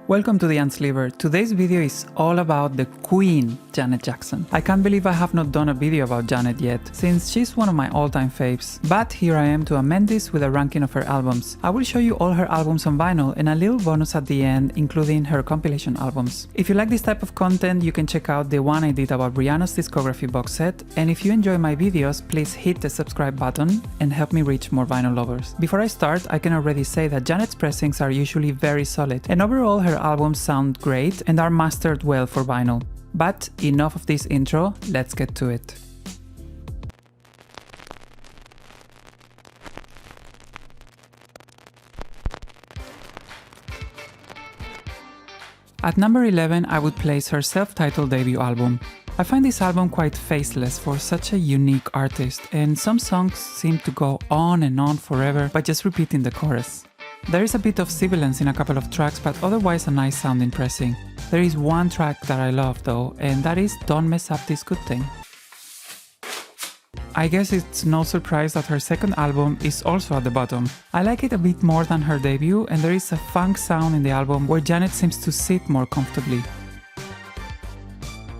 Welcome to the Unsleever. Today's video is all about the Queen, Janet Jackson. I can't believe I have not done a video about Janet yet, since she's one of my all-time faves. But here I am to amend this with a ranking of her albums. I will show you all her albums on vinyl and a little bonus at the end, including her compilation albums. If you like this type of content, you can check out the one I did about Rihanna's discography box set, and if you enjoy my videos, please hit the subscribe button and help me reach more vinyl lovers. Before I start, I can already say that Janet's pressings are usually very solid, and overall her albums sound great and are mastered well for vinyl. But enough of this intro, let's get to it. At number 11, I would place her self-titled debut album. I find this album quite faceless for such a unique artist, and some songs seem to go on and on forever by just repeating the chorus. There is a bit of sibilance in a couple of tracks, but otherwise a nice sounding pressing. There is one track that I love though, and that is Don't Mess Up This Good Thing. I guess it's no surprise that her second album is also at the bottom. I like it a bit more than her debut, and there is a funk sound in the album where Janet seems to sit more comfortably.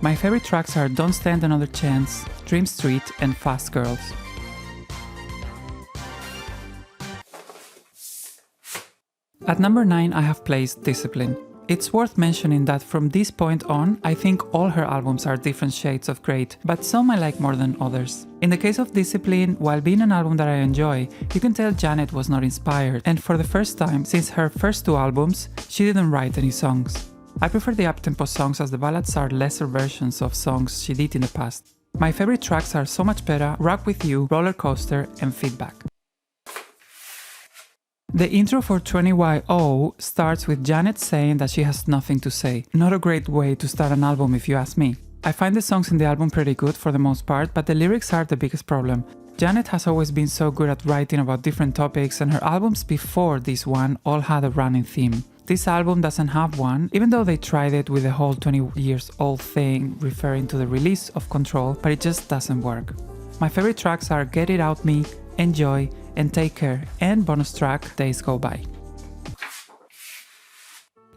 My favorite tracks are Don't Stand Another Chance, Dream Street and Fast Girls. At number 9, I have placed Discipline. It's worth mentioning that from this point on, I think all her albums are different shades of great, but some I like more than others. In the case of Discipline, while being an album that I enjoy, you can tell Janet was not inspired, and for the first time since her first two albums, she didn't write any songs. I prefer the uptempo songs, as the ballads are lesser versions of songs she did in the past. My favorite tracks are So Much Better, Rock With You, Roller Coaster and Feedback. The intro for 20YO starts with Janet saying that she has nothing to say. Not a great way to start an album if you ask me. I find the songs in the album pretty good for the most part, but the lyrics are the biggest problem. Janet has always been so good at writing about different topics, and her albums before this one all had a running theme. This album doesn't have one, even though they tried it with the whole 20 years old thing referring to the release of Control, but it just doesn't work. My favorite tracks are Get It Out Me, Enjoy, and Take Care, and bonus track Days Go By.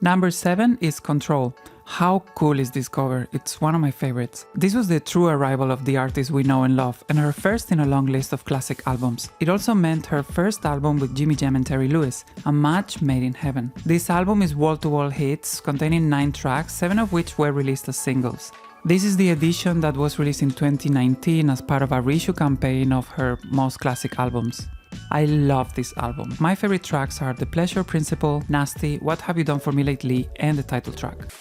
Number 7 is Control. How cool is this cover? It's one of my favorites. This was the true arrival of the artist we know and love, and her first in a long list of classic albums. It also meant her first album with Jimmy Jam and Terry Lewis, a match made in heaven. This album is wall-to-wall hits, containing 9 tracks, 7 of which were released as singles. This is the edition that was released in 2019 as part of a reissue campaign of her most classic albums. I love this album. My favorite tracks are The Pleasure Principle, Nasty, What Have You Done For Me Lately, and the title track.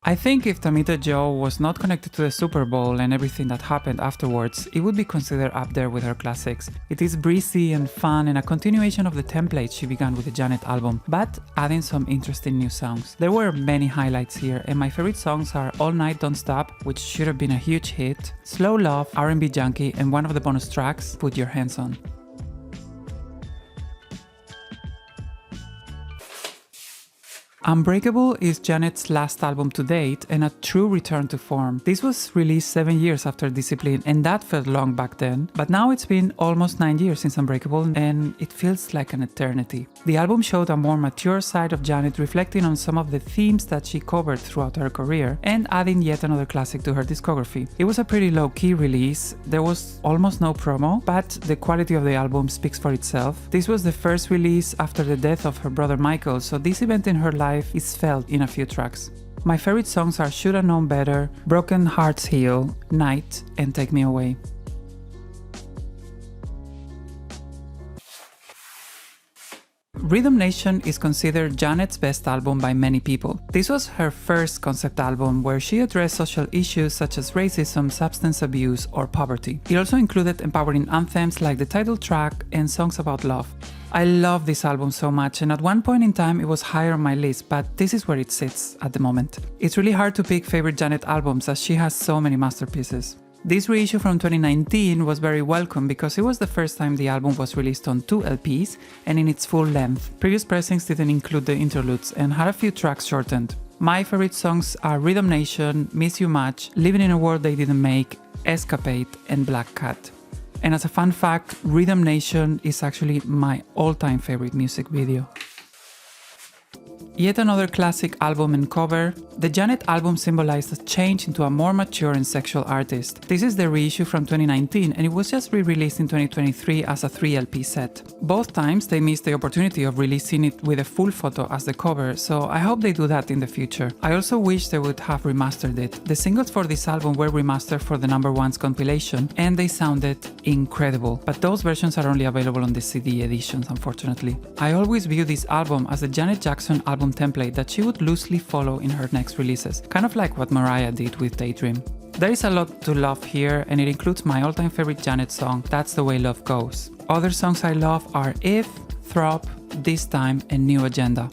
I think if Damita Jo was not connected to the Super Bowl and everything that happened afterwards, it would be considered up there with her classics. It is breezy and fun and a continuation of the template she began with the Janet album, but adding some interesting new songs. There were many highlights here, and my favorite songs are All Night Don't Stop, which should have been a huge hit, Slow Love, R&B Junkie, and one of the bonus tracks, Put Your Hands On. Unbreakable is Janet's last album to date and a true return to form. This was released 7 years after Discipline, and that felt long back then, but now it's been almost 9 years since Unbreakable and it feels like an eternity. The album showed a more mature side of Janet, reflecting on some of the themes that she covered throughout her career and adding yet another classic to her discography. It was a pretty low-key release, there was almost no promo, but the quality of the album speaks for itself. This was the first release after the death of her brother Michael, so this event in her life is felt in a few tracks. My favorite songs are Shoulda Known Better, Broken Hearts Heal, Night, and Take Me Away. Rhythm Nation is considered Janet's best album by many people. This was her first concept album where she addressed social issues such as racism, substance abuse, or poverty. It also included empowering anthems like the title track and songs about love. I love this album so much, and at one point in time it was higher on my list, but this is where it sits at the moment. It's really hard to pick favorite Janet albums as she has so many masterpieces. This reissue from 2019 was very welcome because it was the first time the album was released on 2 LPs and in its full length. Previous pressings didn't include the interludes and had a few tracks shortened. My favorite songs are Rhythm Nation, Miss You Much, Living in a World They Didn't Make, Escapade, and Black Cat. And as a fun fact, Rhythm Nation is actually my all-time favorite music video. Yet another classic album and cover. The Janet album symbolized a change into a more mature and sexual artist. This is the reissue from 2019 and it was just re-released in 2023 as a 3 LP set. Both times they missed the opportunity of releasing it with a full photo as the cover, so I hope they do that in the future. I also wish they would have remastered it. The singles for this album were remastered for the #1's compilation and they sounded incredible, but those versions are only available on the CD editions, unfortunately. I always view this album as a Janet Jackson album template that she would loosely follow in her next releases, kind of like what Mariah did with Daydream. There is a lot to love here, and it includes my all-time favorite Janet song, That's the Way Love Goes. Other songs I love are If, Throb, This Time, and New Agenda.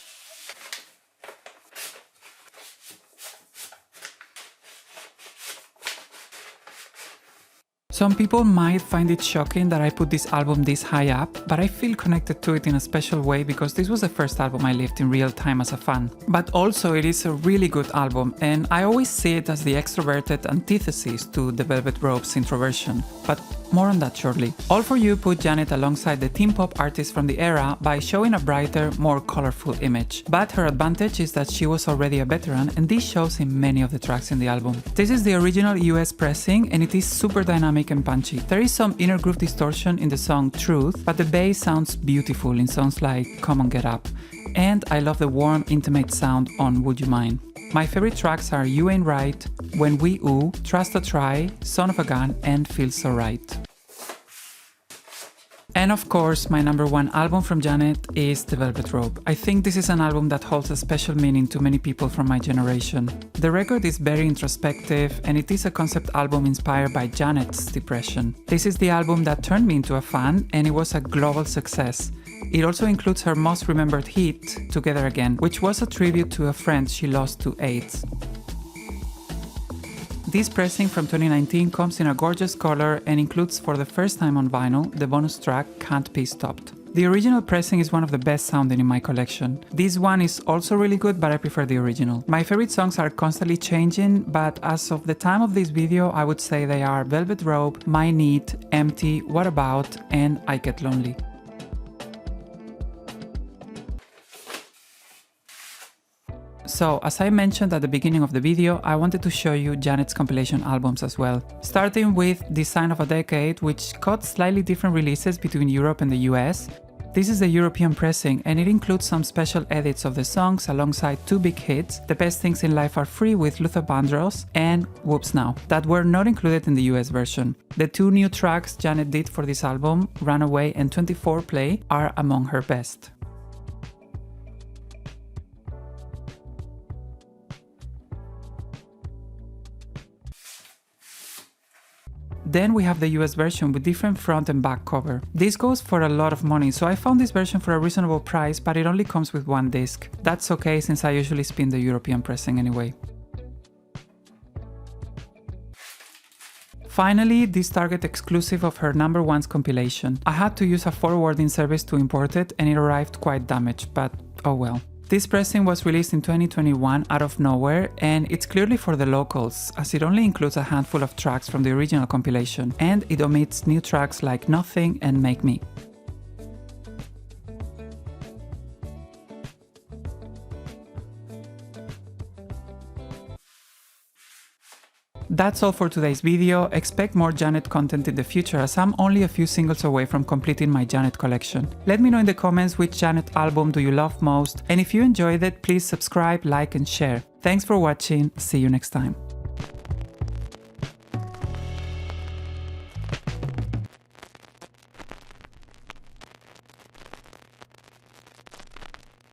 Some people might find it shocking that I put this album this high up, but I feel connected to it in a special way because this was the first album I lived in real time as a fan. But also it is a really good album, and I always see it as the extroverted antithesis to The Velvet Rope's introversion. But more on that shortly. All For You put Janet alongside the teen pop artists from the era by showing a brighter, more colorful image. But her advantage is that she was already a veteran, and this shows in many of the tracks in the album. This is the original US pressing, and it is super dynamic and punchy. There is some inner groove distortion in the song Truth, but the bass sounds beautiful in songs like Come On Get Up. And I love the warm, intimate sound on Would You Mind. My favorite tracks are You Ain't Right, When We Ooh, Trust a Try, Son of a Gun, and Feels So Right. And of course, my #1 album from Janet is The Velvet Rope. I think this is an album that holds a special meaning to many people from my generation. The record is very introspective, and it is a concept album inspired by Janet's depression. This is the album that turned me into a fan, and it was a global success. It also includes her most remembered hit, Together Again, which was a tribute to a friend she lost to AIDS. This pressing from 2019 comes in a gorgeous color and includes for the first time on vinyl the bonus track Can't Be Stopped. The original pressing is one of the best sounding in my collection. This one is also really good, but I prefer the original. My favorite songs are constantly changing, but as of the time of this video I would say they are Velvet Rope, My Need, Empty, What About, and I Get Lonely. So, as I mentioned at the beginning of the video, I wanted to show you Janet's compilation albums as well. Starting with Design of a Decade, which got slightly different releases between Europe and the US. This is the European pressing, and it includes some special edits of the songs alongside 2 big hits, The Best Things in Life Are Free with Luther Vandross and Whoops Now, that were not included in the US version. The 2 new tracks Janet did for this album, Runaway and 24 Play, are among her best. Then we have the US version with different front and back cover. This goes for a lot of money, so I found this version for a reasonable price, but it only comes with 1 disc. That's okay since I usually spin the European pressing anyway. Finally, this Target exclusive of her #1's compilation. I had to use a forwarding service to import it and it arrived quite damaged, but oh well. This pressing was released in 2021 out of nowhere, and it's clearly for the locals, as it only includes a handful of tracks from the original compilation, and it omits new tracks like Nothing and Make Me. That's all for today's video. Expect more Janet content in the future, as I'm only a few singles away from completing my Janet collection. Let me know in the comments which Janet album do you love most, and if you enjoyed it, please subscribe, like and share. Thanks for watching, see you next time.